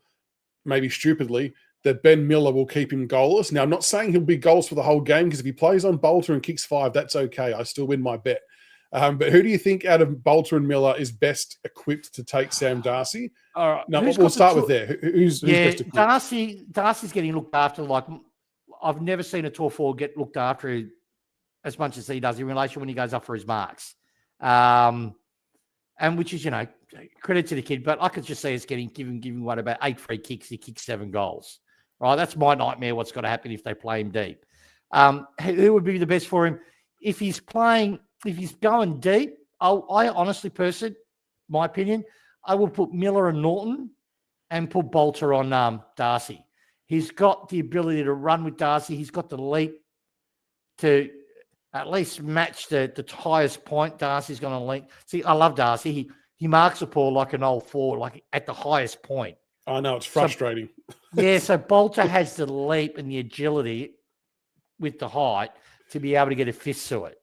maybe stupidly, that Ben Miller will keep him goalless. Now, I'm not saying he'll be goals for the whole game, because if he plays on Bolter and kicks 5, that's okay. I still win my bet. But who do you think out of Bolter and Miller is best equipped to take Sam Darcy? All right. No, we'll start with there. Who's best equipped? Darcy's getting looked after. Like, I've never seen a tall forward get looked after as much as he does in relation when he goes up for his marks. And which is, credit to the kid. But I could just see us giving one about 8 free kicks. He kicks 7 goals. Right? That's my nightmare, what's got to happen if they play him deep. Who would be the best for him? If he's going deep, I honestly, my opinion, I will put Miller and Norton and put Bolter on Darcy. He's got the ability to run with Darcy. He's got the leap to at least match the highest point Darcy's going to leap. See, I love Darcy. He marks the ball like an old forward, like at the highest point. I know, it's frustrating. So Bolter has the leap and the agility with the height to be able to get a fist to it.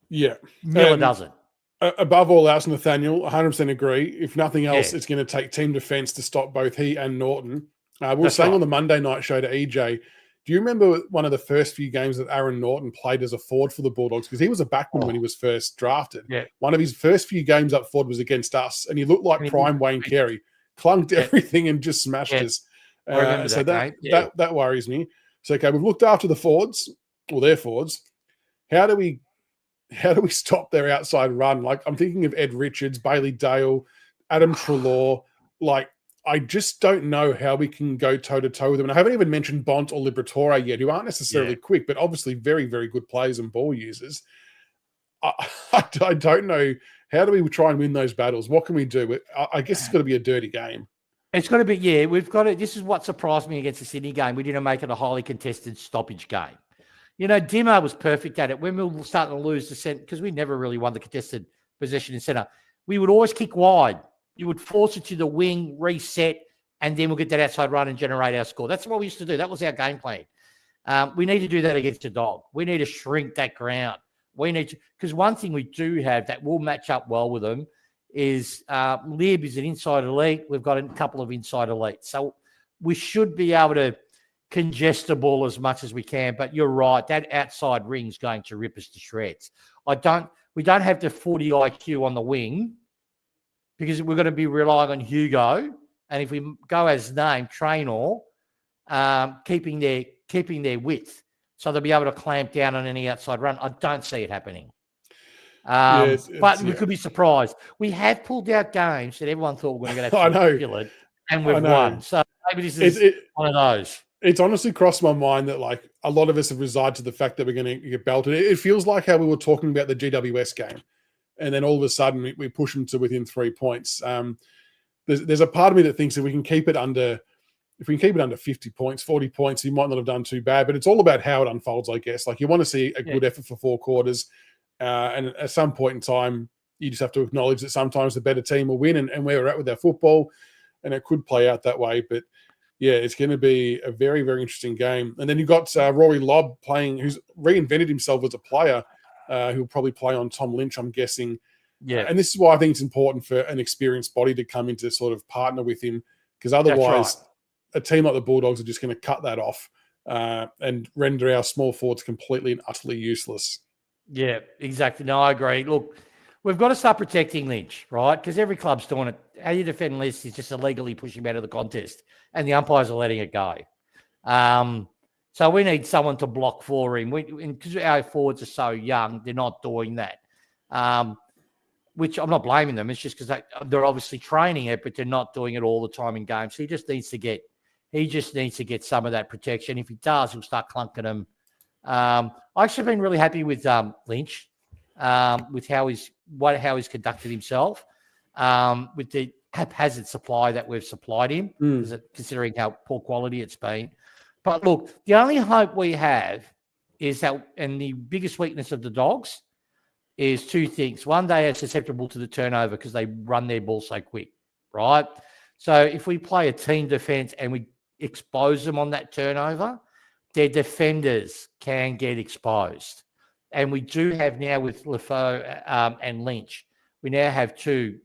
Yeah. Miller doesn't. Above all else, Nathaniel, 100% agree. If nothing else, it's going to take team defence to stop both he and Norton. We were saying on the Monday night show to EJ, do you remember one of the first few games that Aaron Norton played as a forward for the Bulldogs? Because he was a backman when he was first drafted. Yeah. One of his first few games up forward was against us, and he looked like prime Wayne Carey. Clung to everything and just smashed us. So that worries me. So, okay, we've looked after the forwards, or their forwards. How do we stop their outside run? Like, I'm thinking of Ed Richards, Bailey Dale, Adam Treloar. Like, I just don't know how we can go toe-to-toe with them. And I haven't even mentioned Bont or Liberatore yet, who aren't necessarily quick, but obviously very, very good players and ball users. I don't know. How do we try and win those battles? What can we do? I guess it's got to be a dirty game. It's got to be, we've got to. This is what surprised me against the Sydney game. We didn't make it a highly contested stoppage game. Dimmer was perfect at it. When we were starting to lose the centre, because we never really won the contested possession in centre, we would always kick wide. You would force it to the wing, reset, and then we'll get that outside run and generate our score. That's what we used to do. That was our game plan. We need to do that against a dog. We need to shrink that ground. We need to, because one thing we do have that will match up well with them is Lib is an inside elite. We've got a couple of inside elites. So we should be able to congest the ball as much as we can. But you're right, that outside ring's going to rip us to shreds. We don't have the 40 IQ on the wing because we're going to be relying on Hugo. And if we go as named, Traynor, keeping their width, so they'll be able to clamp down on any outside run. I don't see it happening. But we could be surprised. We have pulled out games that everyone thought we were going to have to kill it, and we've won. So maybe this is one of those. It's honestly crossed my mind that like a lot of us have resigned to the fact that we're going to get belted. It feels like how we were talking about the GWS game, and then all of a sudden we push them to within 3 points. There's a part of me that thinks that we can keep it under. If we can keep it under 50 points, 40 points, you might not have done too bad. But it's all about how it unfolds, I guess. Like you want to see a good effort for 4 quarters. And at some point in time, you just have to acknowledge that sometimes the better team will win and where we're at with our football. And it could play out that way. But, yeah, it's going to be a very, very interesting game. And then you've got Rory Lobb playing, who's reinvented himself as a player, who'll probably play on Tom Lynch, I'm guessing. Yeah. And this is why I think it's important for an experienced body to come in to sort of partner with him. Because otherwise, a team like the Bulldogs are just going to cut that off and render our small forwards completely and utterly useless. Yeah, exactly. No, I agree. Look, we've got to start protecting Lynch, right? Because every club's doing it. How you defend Lynch is just illegally pushing him out of the contest, and the umpires are letting it go. So we need someone to block for him. Because our forwards are so young, they're not doing that. Which I'm not blaming them. It's just because they're obviously training it, but they're not doing it all the time in games. So he just needs to get some of that protection. If he does, he'll start clunking them. I've actually been really happy with Lynch, with how he's conducted himself, with the haphazard supply that we've supplied him, considering how poor quality it's been. But look, the only hope we have is that, and the biggest weakness of the Dogs is 2 things. One, they are susceptible to the turnover because they run their ball so quick, right? So if we play a team defense and we expose them on that turnover, their defenders can get exposed. And we do have now with Lefoe and Lynch, we now have 2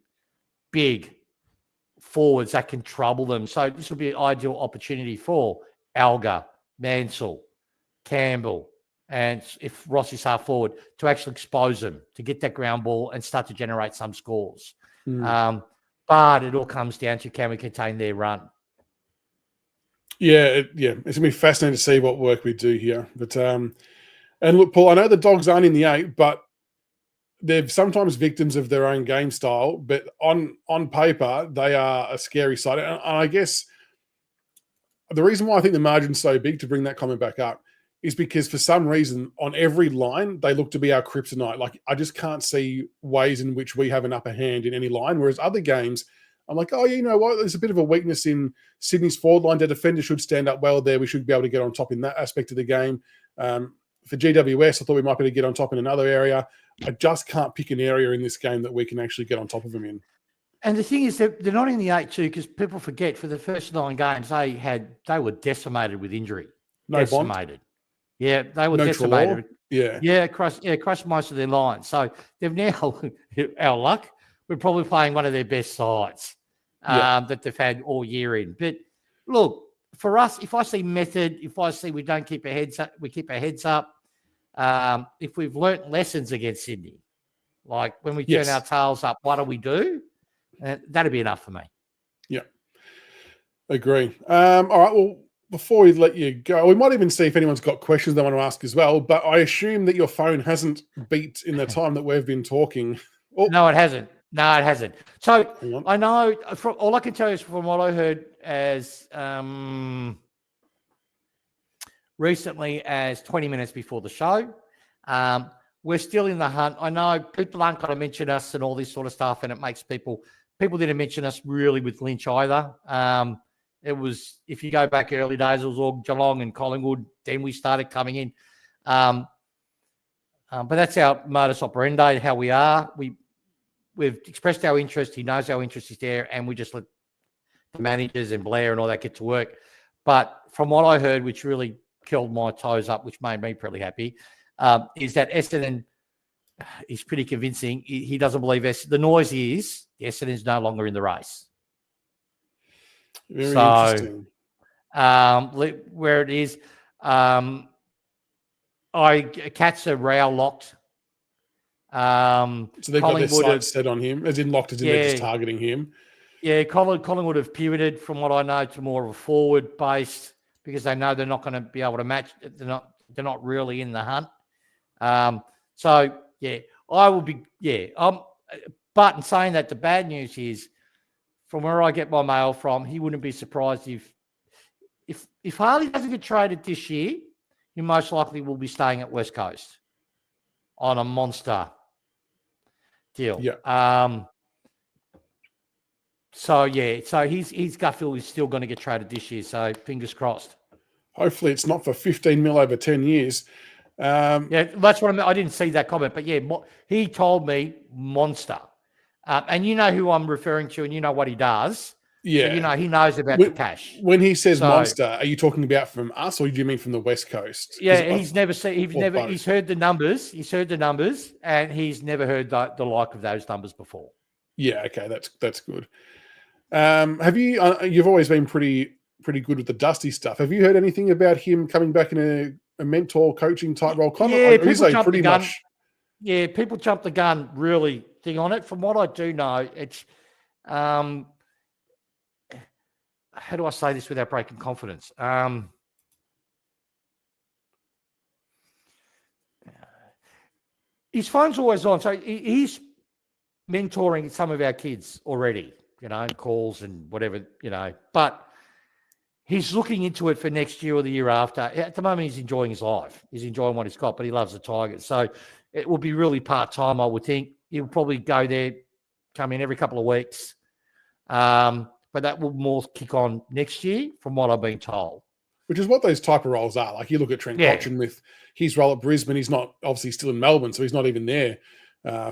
big forwards that can trouble them. So this will be an ideal opportunity for Alger, Mansell, Campbell, and if Ross is half forward, to actually expose them, to get that ground ball and start to generate some scores. But it all comes down to, can we contain their run? Yeah, it's going to be fascinating to see what work we do here. But and look, Paul, I know the Dogs aren't in the 8, but they're sometimes victims of their own game style. But on paper, they are a scary side. And I guess the reason why I think the margin's so big, to bring that comment back up, is because for some reason on every line, they look to be our kryptonite. Like I just can't see ways in which we have an upper hand in any line. Whereas other games, I'm like, oh, you know what? There's a bit of a weakness in Sydney's forward line. Their defender should stand up well there. We should be able to get on top in that aspect of the game. For GWS, I thought we might be able to get on top in another area. I just can't pick an area in this game that we can actually get on top of them in. And the thing is that they're not in the 8 too, because people forget for the first 9 games they were decimated with injury. Decimated. Yeah, they were decimated. Crushed most of their lines. So they've now, our luck, we're probably playing one of their best sides that they've had all year in. But look, for us, if I see method, if I see we don't keep our heads up, we keep our heads up. If we've learnt lessons against Sydney, like when we turn our tails up, what do we do? That'd be enough for me. Yeah, agree. All right, well, before we let you go, we might even see if anyone's got questions they want to ask as well. But I assume that your phone hasn't beeped in the time that we've been talking. Oh. No, it hasn't. So I know, from all I can tell you is from what I heard as recently as 20 minutes before the show, we're still in the hunt. I know people aren't going to mention us and all this sort of stuff, and it makes people didn't mention us really with Lynch either. It was, if you go back early days, it was all Geelong and Collingwood. Then we started coming in. But that's our modus operandi, how we are. We've expressed our interest. He knows our interest is there, and we just the managers and Blair and all that get to work. But from what I heard, which really curled my toes up, which made me pretty happy, is that Essendon is pretty convincing. He doesn't believe the noise is Essendon's no longer in the race. Very interesting. Where it is, Cats are row locked. So they've got their sights set on him, as in locked, as in they're just targeting him. Yeah, Collingwood have pivoted, from what I know, to more of a forward based, because they know they're not going to be able to match. They're not really in the hunt. So yeah, I will be. Yeah, but in saying that, the bad news is, from where I get my mail from, he wouldn't be surprised if Harley doesn't get traded this year, he most likely will be staying at West Coast on a monster deal. Yeah. So his gut feel is still going to get traded this year. So fingers crossed. Hopefully, it's not for 15 mil over 10 years. Yeah, that's what I mean. I didn't see that comment, but yeah, he told me monster. And you know who I'm referring to, and you know what he does. Yeah. So, he knows about the cash. When he says monster, are you talking about from us, or do you mean from the West Coast? Yeah, he's heard the numbers. He's heard the numbers, and he's never heard the like of those numbers before. Yeah, okay, that's good. Have you? You've always been pretty good with the Dusty stuff. Have you heard anything about him coming back in a mentor coaching type role? Yeah, people jumped the gun. Yeah, people jumped the gun really thing on it. From what I do know, it's how do I say this without breaking confidence? His phone's always on, so he's mentoring some of our kids already, calls and whatever, but he's looking into it for next year or the year after. At the moment, he's enjoying his life. He's enjoying what he's got, but he loves the Tigers. So it will be really part-time, I would think. He'll probably go there, come in every couple of weeks. But that will more kick on next year, from what I've been told. Which is what those type of roles are. Like, you look at Trent Cotchin with his role at Brisbane. He's not obviously still in Melbourne, so he's not even there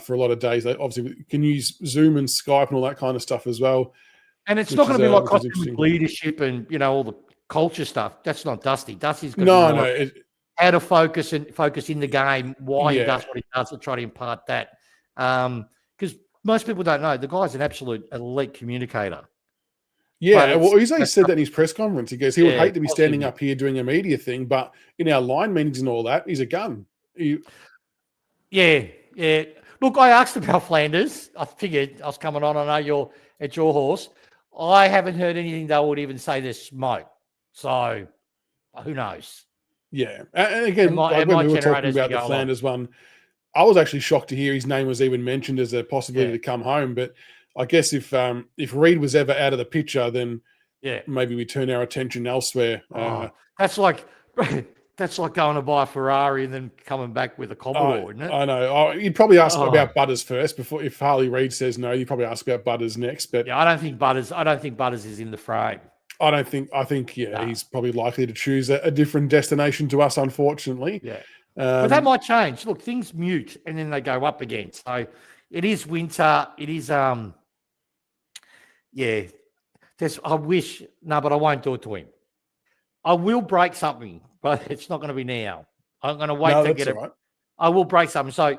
for a lot of days. They obviously can use Zoom and Skype and all that kind of stuff as well. And it's not going to be like Cotchin with leadership and all the culture stuff. That's not Dusty. Dusty's going to be how to focus in the game, why he does what he does, to try to impart that. Because most people don't know, the guy's an absolute elite communicator. Yeah, well, he's said that in his press conference. He goes, he would hate to be standing up here doing a media thing, but in our line meetings and all that, he's a gun. Yeah. Look, I asked about Flanders. I figured I was coming on. I know you're at your horse. I haven't heard anything that would even say there's smoke. So, who knows? Yeah. And again, when we were talking about the Flanders one, I was actually shocked to hear his name was even mentioned as a possibility to come home, but I guess if Reed was ever out of the picture, then maybe we turn our attention elsewhere. That's like going to buy a Ferrari and then coming back with a Commodore, isn't it? I know. You'd probably ask about Butters first before. If Harley Reed says no, you probably ask about Butters next. But I don't think Butters is in the frame. I think he's probably likely to choose a different destination to us, unfortunately. Yeah. But that might change. Look, things mute and then they go up again. So it is winter. It is but I won't do it to him. I will break something, but it's not going to be now. I'm going to wait to get it. Right. I will break something. So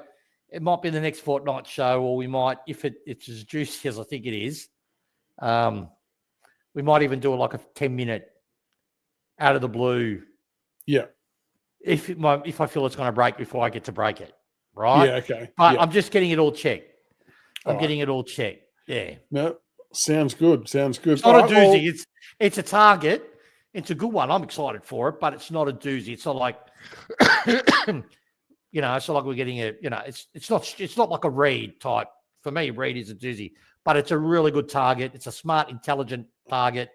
it might be the next fortnight show, or we might, if it's as juicy as I think it is, we might even do like a 10-minute out of the blue. Yeah. If I feel it's going to break before I get to break it. Right? Yeah, okay. But I'm just getting it all checked. I'm getting it all checked. Yeah. No, sounds good. It's not a doozy. It's a target. It's a good one. I'm excited for it, but it's not a doozy. It's not like, it's not like we're getting it's not like a Reed type. For me, Reed is a doozy, but it's a really good target. It's a smart, intelligent target.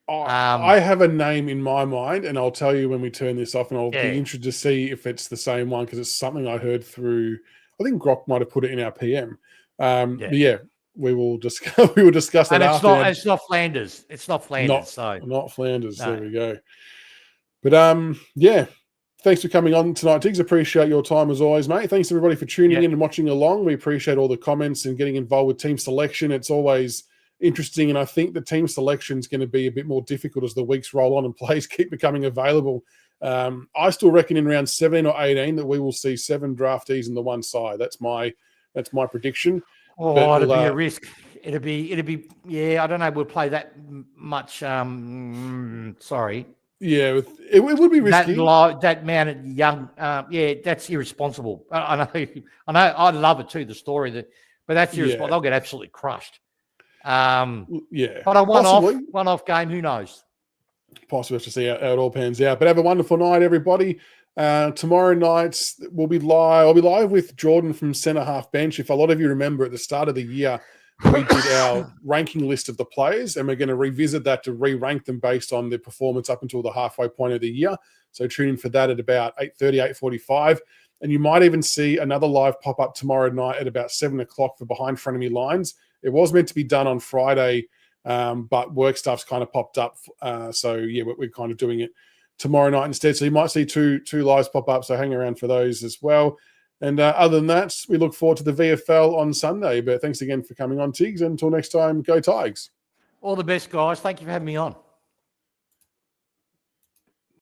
I have a name in my mind, and I'll tell you when we turn this off, and I'll be interested to see if it's the same one, because it's something I heard through. I think Grok might have put it in our PM. We will discuss. We will discuss that. And it's not Flanders. It's not Flanders. Not Flanders. No. There we go. But thanks for coming on tonight, Tiggs. Appreciate your time as always, mate. Thanks everybody for tuning in and watching along. We appreciate all the comments and getting involved with team selection. It's always interesting. And I think the team selection is going to be a bit more difficult as the weeks roll on and players keep becoming available. I still reckon in round 17 or 18 that we will see 7 draftees in the one side. That's my prediction. Oh, it'd be a risk. It'd be. Yeah, I don't know. We'll play that much. Sorry. Yeah, it would be risky. That mounted young. Yeah, that's irresponsible. I know. I love it too. The story but that's irresponsible. They'll get absolutely crushed. Yeah, but a one-off game. Who knows? Possibly have to see how it all pans out. But have a wonderful night, everybody. Tomorrow night we'll be live. I'll be live with Jordan from Centre Half Bench. If a lot of you remember, at the start of the year, we did our ranking list of the players, and we're going to revisit that to re-rank them based on their performance up until the halfway point of the year. So tune in for that at about 8:30, 8:45. And you might even see another live pop up tomorrow night at about 7 o'clock for Behind Front of Me Lines. It was meant to be done on Friday, but work stuff's kind of popped up. So yeah, we're kind of doing it tomorrow night instead. So you might see two lives pop up. So hang around for those as well. And other than that, we look forward to the VFL on Sunday. But thanks again for coming on, Tiggs. And until next time, go Tigers. All the best, guys. Thank you for having me on.